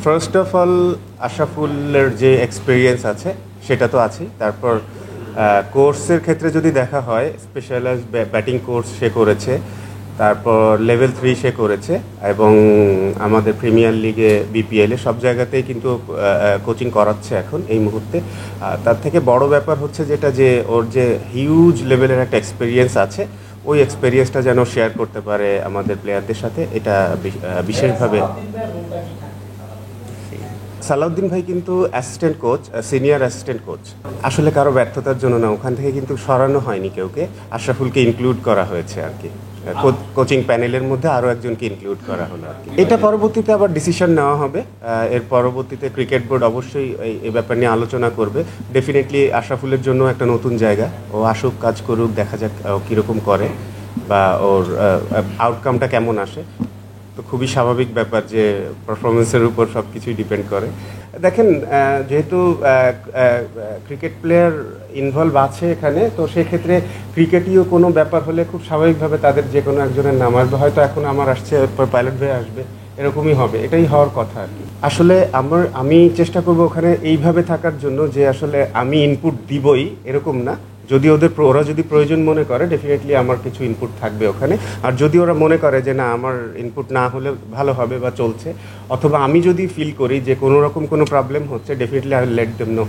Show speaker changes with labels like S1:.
S1: First of all আশরাফুলের যে experience আছে সেটা তো আছেই। তারপর কোর্সের ক্ষেত্রে যদি দেখা হয়, স্পেশালাইজড ব্যাটিং কোর্স সে করেছে, তারপর লেভেল 3 সে করেছে, এবং আমাদের প্রিমিয়ার লিগে বিপিএলে সব জায়গাতেই কিন্তু কোচিং করাচ্ছে এখন এই মুহূর্তে। তার থেকে বড় ব্যাপার হচ্ছে যেটা, যে ওর যে হিউজ লেভেলের একটা এক্সপিরিয়েন্স আছে, ওই এক্সপিরিয়েন্সটা যেন শেয়ার করতে পারে আমাদের প্লেয়ারদের সাথে, এটা বিশেষভাবে। সালাউদ্দিন ভাই কিন্তু assistant coach, senior assistant coach. আসলে কারো ব্যর্থতার জন্য না, ওখান থেকে কিন্তু সরানো হয়নি কাউকে, আশরাফুলকে ইনক্লুড করা হয়েছে আর কি। কোচিং প্যানেলের মধ্যে আরও একজনকে ইনক্লুড করা হলো আর কি। এটা পরবর্তীতে আবার ডিসিশন নেওয়া হবে। এর পরবর্তীতে ক্রিকেট বোর্ড অবশ্যই এই ব্যাপার নিয়ে আলোচনা করবে। ডেফিনেটলি আশরাফুলের জন্য একটা নতুন জায়গা, ও আসুক, কাজ করুক, দেখা যাক ও কীরকম করে বা ওর আউটকামটা কেমন আসে। তো খুবই স্বাভাবিক ব্যাপার যে পারফরমেন্সের উপর সব কিছুই ডিপেন্ড করে। দেখেন, যেহেতু ক্রিকেট প্লেয়ার ইনভলভ আছে এখানে, তো সেক্ষেত্রে ক্রিকেটীয় কোনো ব্যাপার হলে খুব স্বাভাবিকভাবে তাদের যে কোনো একজনের নাম আসবে। হয়তো এখন আমার আসছে, এরপর পাইলট ভাই আসবে, এরকমই হবে, এটাই হওয়ার কথা আর কি। আসলে আমি চেষ্টা করব ওখানে এইভাবে থাকার জন্য যে আসলে আমি ইনপুট দিবই এরকম না। যদি ওরা যদি প্রয়োজন মনে করে, ডেফিনেটলি আমার কিছু ইনপুট থাকবে ওখানে। আর যদি ওরা মনে করে যে না, আমার ইনপুট না হলে ভালো হবে বা চলছে, অথবা আমি যদি ফিল করি যে কোনো রকম কোনো প্রবলেম হচ্ছে, definitely I will let them no.